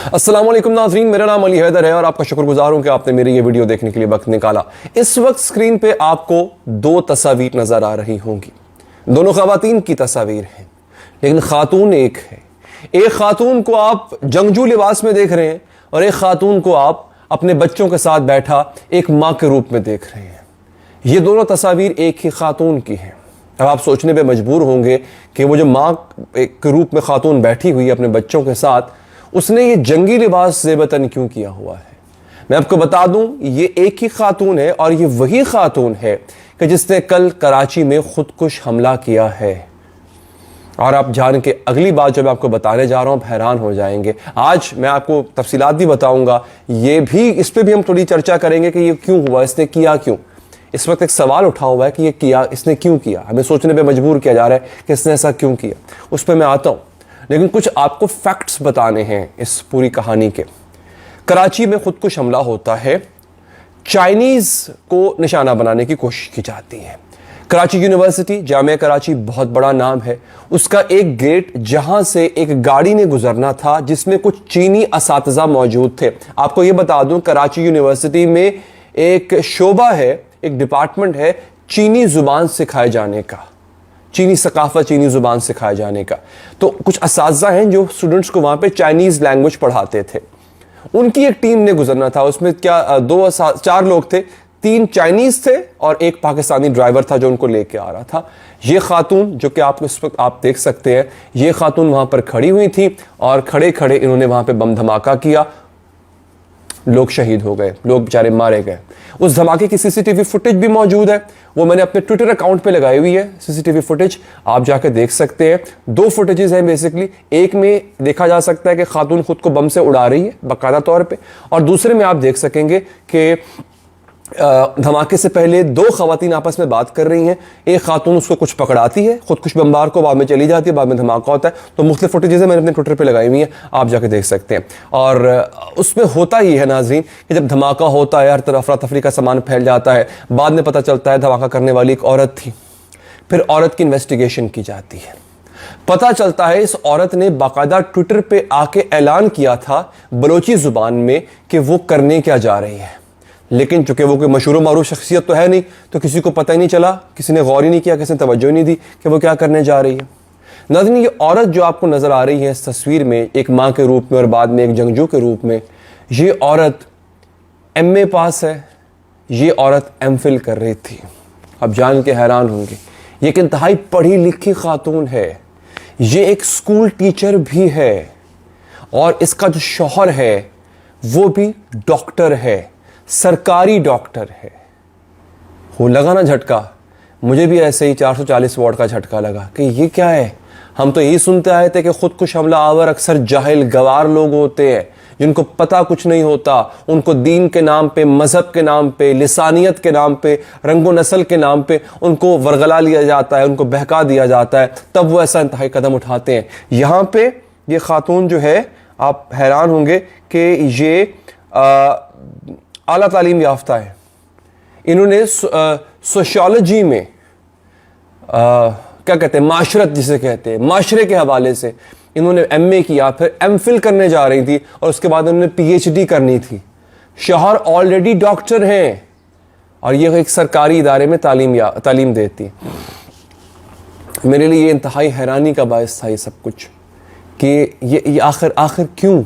अस्सलाम वालेकुम नाज़रीन, मेरा नाम अली हैदर है और आपका शुक्रगुजार हूं कि आपने मेरी ये वीडियो देखने के लिए वक्त निकाला। इस वक्त स्क्रीन पे आपको दो तस्वीर नजर आ रही होंगी। दोनों ख़वातीन की तस्वीर हैं, लेकिन खातून एक है। एक खातून को आप जंगजू लिबास में देख रहे हैं और एक खातून को आप अपने बच्चों के साथ बैठा एक माँ के रूप में देख रहे हैं। ये दोनों तस्वीर एक ही खातून की हैं। अब आप सोचने पे मजबूर होंगे कि वो जो माँ के रूप में खातून बैठी हुई है अपने बच्चों के साथ, उसने ये जंगी लिबास ज़ेबतन क्यों किया हुआ है। मैं आपको बता दूं, ये एक ही खातून है और ये वही खातून है कि जिसने कल कराची में खुदकुश हमला किया है। और आप जान के अगली बात जो मैं आपको बताने जा रहा हूं, आप हैरान हो जाएंगे। आज मैं आपको तफसीलात भी बताऊंगा, ये भी इस पर भी हम थोड़ी चर्चा करेंगे कि ये क्यों हुआ, इसने किया क्यों। इस वक्त एक सवाल उठा हुआ है कि ये किया, इसने क्यों किया। हमें सोचने पे मजबूर किया जा रहा है कि इसने ऐसा क्यों किया। उस पर मैं आता हूँ, लेकिन कुछ आपको फैक्ट्स बताने हैं इस पूरी कहानी के। कराची में खुदकुश हमला होता है, चाइनीज़ को निशाना बनाने की कोशिश की जाती है। कराची यूनिवर्सिटी, जामिया कराची बहुत बड़ा नाम है, उसका एक गेट जहां से एक गाड़ी ने गुजरना था जिसमें कुछ चीनी असातिज़ा मौजूद थे। आपको ये बता दूं, कराची यूनिवर्सिटी में एक शोबा है, एक डिपार्टमेंट है चीनी ज़ुबान सिखाए जाने का, चीनी सकाफत, चीनी ज़ुबान सिखाए जाने का। तो कुछ असातिज़ा हैं जो स्टूडेंट्स को वहाँ पे चाइनीज़ लैंग्वेज पढ़ाते थे। उनकी एक टीम ने गुजरना था, उसमें चार लोग थे, 3 चाइनीज़ थे और एक पाकिस्तानी ड्राइवर था जो उनको लेके आ रहा था। ये खातून जो कि आप इस वक्त आप देख सकते हैं, ये खातून वहाँ पर खड़ी हुई थी और खड़े खड़े इन्होंने वहाँ पे बम धमाका किया। लोग शहीद हो गए, लोग बेचारे मारे गए। उस धमाके की सीसीटीवी फुटेज भी मौजूद है, वो मैंने अपने ट्विटर अकाउंट पे लगाई हुई है। सीसीटीवी फुटेज आप जाके देख सकते हैं। 2 फुटेजेस हैं बेसिकली। एक में देखा जा सकता है कि खातून खुद को बम से उड़ा रही है बाकायदा तौर पे, और दूसरे में आप देख सकेंगे कि धमाके से पहले 2 खवातीन आपस में बात कर रही हैं। एक खातून उसको कुछ पकड़ाती है, खुदकुश बमबार को, बाद में चली जाती है, बाद में धमाका होता है। तो मुख्तलिफ फुटेजेस मैंने अपने ट्विटर पे लगाई हुई हैं, आप जाके देख सकते हैं। और उसमें होता ही है नाज़रीन कि जब धमाका होता है हर तरफ अफरा तफरी का सामान फैल जाता है। बाद में पता चलता है धमाका करने वाली एक औरत थी। फिर औरत की इन्वेस्टिगेशन की जाती है। पता चलता है इस औरत ने बाकायदा ट्विटर पे आके ऐलान किया था बलोची ज़ुबान में कि वो करने क्या जा रही है, लेकिन चूंकि वो कोई मशहूर मारूफ शख्सियत तो है नहीं, तो किसी को पता ही नहीं चला, किसी ने गौर ही नहीं किया, किसी ने तवज्जो ही नहीं दी कि वो क्या करने जा रही है। नाज़रीन, ये औरत जो आपको नज़र आ रही है इस तस्वीर में, एक माँ के रूप में और बाद में एक जंगजू के रूप में, ये औरत MA पास है, ये औरत MPhil कर रही थी। अब जान के हैरान होंगे, ये एक इंतहाई पढ़ी लिखी खातून है, ये एक स्कूल टीचर भी है और इसका जो शौहर है वो भी डॉक्टर है, सरकारी डॉक्टर है। हो लगा ना झटका, मुझे भी ऐसे ही 440 वाट का झटका लगा कि ये क्या है। हम तो यही सुनते आए थे कि खुदकुश हमला आवर अक्सर जाहिल गवार लोग होते हैं जिनको पता कुछ नहीं होता, उनको दीन के नाम पे, मजहब के नाम पे, लिसानियत के नाम पे, रंगो नस्ल के नाम पे उनको वरगला लिया जाता है, उनको बहका दिया जाता है, तब वो ऐसा इंतहाई कदम उठाते हैं। यहाँ पे ये खातून जो है, आप हैरान होंगे कि ये आला तालीम याफ्ता है। इन्होंने सोशियोलॉजी में क्या कहते हैं, माशरत जिसे कहते हैं, माशरे के हवाले से इन्होंने MA किया, फिर MPhil करने जा रही थी और उसके बाद उन्होंने PhD करनी थी। शौहर ऑलरेडी डॉक्टर हैं और ये एक सरकारी इदारे में तालीम देती। मेरे लिए ये इंतहाई हैरानी का बायस था ये सब कुछ कि ये आखिर क्यों।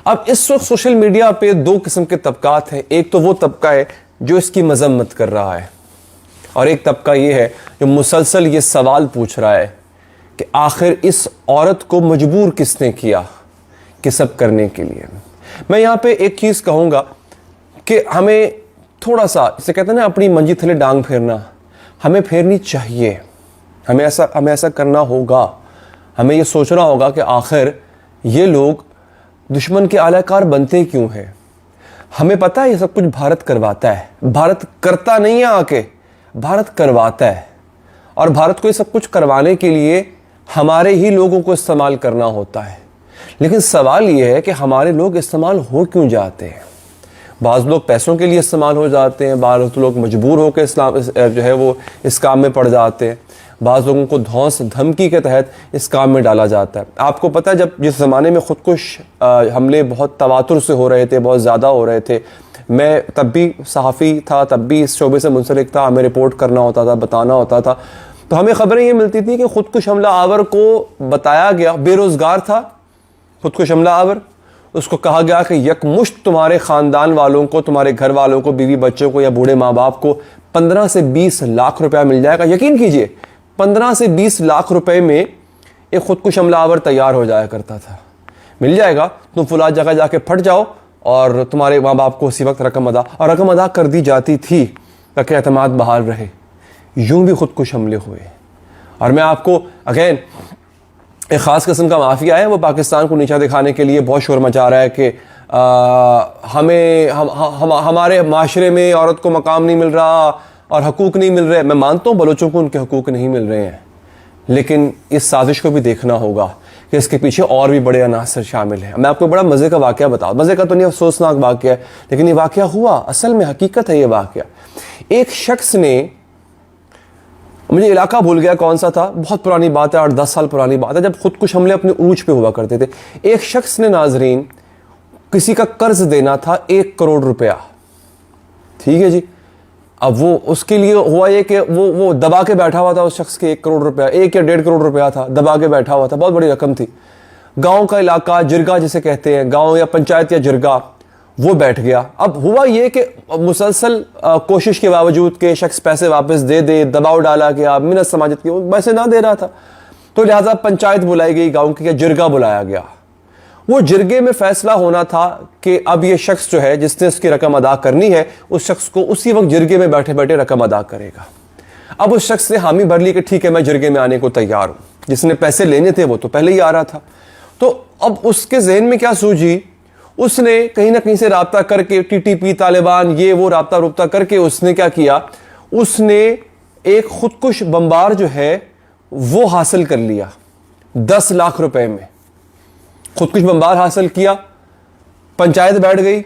अब इस वक्त सोशल मीडिया पे 2 किस्म के तबकात हैं। एक तो वो तबका है जो इसकी मजम्मत कर रहा है और एक तबका ये है जो मुसलसल ये सवाल पूछ रहा है कि आखिर इस औरत को मजबूर किसने किया कि सब करने के लिए। मैं यहाँ पे एक चीज़ कहूँगा कि हमें थोड़ा सा, जिसे कहते हैं ना, अपनी मंजी थले डांग फेरना, हमें फेरनी चाहिए। हमें ऐसा करना होगा। हमें ये सोचना होगा कि आखिर ये लोग दुश्मन के आलाकार बनते क्यों हैं। हमें पता है ये सब कुछ भारत करवाता है, भारत करता नहीं है आके, भारत करवाता है। और भारत को ये सब कुछ करवाने के लिए हमारे ही लोगों को इस्तेमाल करना होता है। लेकिन सवाल ये है कि हमारे लोग इस्तेमाल हो क्यों जाते हैं। بعض لوگ پیسوں کے لیے استعمال ہو جاتے ہیں, بعض لوگ مجبور ہو کے اسلام جو ہے وہ اس کام میں پڑ جاتے ہیں, بعض لوگوں کو دھونس دھمکی کے تحت اس کام میں ڈالا جاتا ہے. آپ کو پتہ ہے جب جس زمانے میں خودکش حملے بہت تواتر سے ہو رہے تھے, بہت زیادہ ہو رہے تھے, میں تب بھی صحافی تھا, تب بھی اس شعبے سے منسلک تھا, ہمیں رپورٹ کرنا ہوتا تھا, بتانا ہوتا تھا, تو ہمیں خبریں یہ ملتی تھیں کہ خودکش حملہ آور کو بتایا گیا, بے روزگار تھا خودکش حملہ آور, اس کو کہا گیا کہ یک مشت تمہارے خاندان والوں کو, تمہارے گھر والوں کو, بیوی بچوں کو یا بوڑھے ماں باپ کو 15 سے 20 لاکھ روپیہ مل جائے گا. یقین کیجئے 15 سے 20 لاکھ روپے میں ایک خودکش حملہ آور تیار ہو جایا کرتا تھا. مل جائے گا, تم فلاں جگہ جا کے پھٹ جاؤ اور تمہارے ماں باپ کو اسی وقت رقم ادا کر دی جاتی تھی تاکہ اعتماد بحال رہے. یوں بھی خودکش حملے ہوئے. اور میں آپ کو اگین ایک خاص قسم کا مافیا ہے, وہ پاکستان کو نیچا دکھانے کے لیے بہت شور مچا رہا ہے کہ ہمارے معاشرے میں عورت کو مقام نہیں مل رہا اور حقوق نہیں مل رہے. میں مانتا ہوں بلوچوں کو ان کے حقوق نہیں مل رہے ہیں, لیکن اس سازش کو بھی دیکھنا ہوگا کہ اس کے پیچھے اور بھی بڑے عناصر شامل ہیں. میں آپ کو بڑا مزے کا واقعہ بتاؤں, مزے کا تو نہیں, افسوسناک واقعہ ہے, لیکن یہ واقعہ ہوا, اصل میں حقیقت ہے یہ واقعہ. ایک شخص نے, مجھے علاقہ بھول گیا کون سا تھا, بہت پرانی بات ہے, 8-10 سال پرانی بات ہے, جب خودکش حملے اپنے عروج پہ ہوا کرتے تھے. ایک شخص نے ناظرین کسی کا قرض دینا تھا 1 کروڑ روپیہ, ٹھیک ہے جی. اب وہ اس کے لیے ہوا یہ کہ وہ دبا کے بیٹھا ہوا تھا اس شخص کے 1 کروڑ روپیہ, 1 یا 1.5 کروڑ روپیہ تھا, دبا کے بیٹھا ہوا تھا, بہت بڑی رقم تھی. گاؤں کا علاقہ, جرگا جسے کہتے ہیں, گاؤں یا پنچایت یا جرگا, وہ بیٹھ گیا. اب ہوا یہ کہ مسلسل کوشش کے باوجود کہ شخص پیسے واپس دے دے, دباؤ ڈالا گیا, منت سماجت کی, وہ پیسے نہ دے رہا تھا, تو لہٰذا پنچایت بلائی گئی گاؤں کی, جرگا بلایا گیا. وہ جرگے میں فیصلہ ہونا تھا کہ اب یہ شخص جو ہے جس نے اس کی رقم ادا کرنی ہے, اس شخص کو اسی وقت جرگے میں بیٹھے بیٹھے رقم ادا کرے گا. اب اس شخص نے حامی بھر لی کہ ٹھیک ہے میں جرگے میں آنے کو تیار ہوں. جس نے پیسے لینے تھے وہ تو پہلے ہی آ رہا تھا. تو اب اس کے ذہن میں کیا سوچی, اس نے کہیں نہ کہیں سے رابطہ کر کے, ٹی ٹی پی, طالبان, یہ وہ رابطہ کر کے اس نے کیا کیا, اس نے ایک خودکش بمبار جو ہے وہ حاصل کر لیا 10 لاکھ روپے میں. خودکش بمبار حاصل کیا, پنچایت بیٹھ گئی,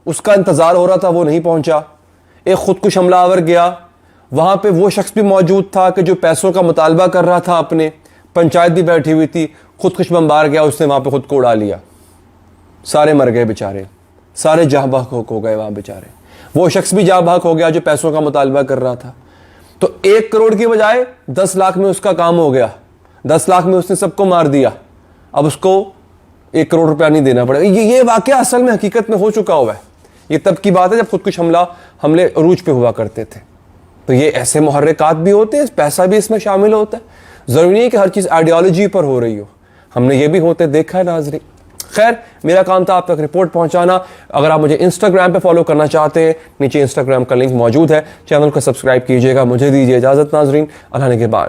اس کا انتظار ہو رہا تھا, وہ نہیں پہنچا. ایک خودکش حملہ آور گیا, وہاں پہ وہ شخص بھی موجود تھا کہ جو پیسوں کا مطالبہ کر رہا تھا اپنے, پنچایت بھی بیٹھی ہوئی تھی. خودکش بمبار گیا, اس نے وہاں پہ خود کو اڑا لیا. سارے مر گئے بیچارے, سارے جاں بحق ہو گئے وہاں بیچارے. وہ شخص بھی جاں بحق ہو گیا جو پیسوں کا مطالبہ کر رہا تھا. تو 1 کروڑ کی بجائے 10 لاکھ میں اس کا کام ہو گیا. 10 لاکھ میں اس نے سب کو مار دیا. اب اس کو 1 کروڑ روپیہ نہیں دینا پڑے گا. یہ واقعہ اصل میں حقیقت میں ہو چکا ہوا ہے. یہ تب کی بات ہے جب خودکش حملے عروج پہ ہوا کرتے تھے. تو یہ ایسے محرکات بھی ہوتے ہیں, پیسہ بھی اس میں شامل ہوتا ہے. ضروری نہیں ہے کہ ہر چیز آئیڈیالوجی پر ہو رہی ہو. ہم نے یہ بھی ہوتے دیکھا ہے ناظرین. خیر, میرا کام تھا آپ تک رپورٹ پہنچانا. اگر آپ مجھے انسٹاگرام پہ فالو کرنا چاہتے ہیں, نیچے انسٹاگرام کا لنک موجود ہے, چینل کو سبسکرائب کیجیے گا. مجھے دیجیے اجازت ناظرین, اللہ نے کے بعد.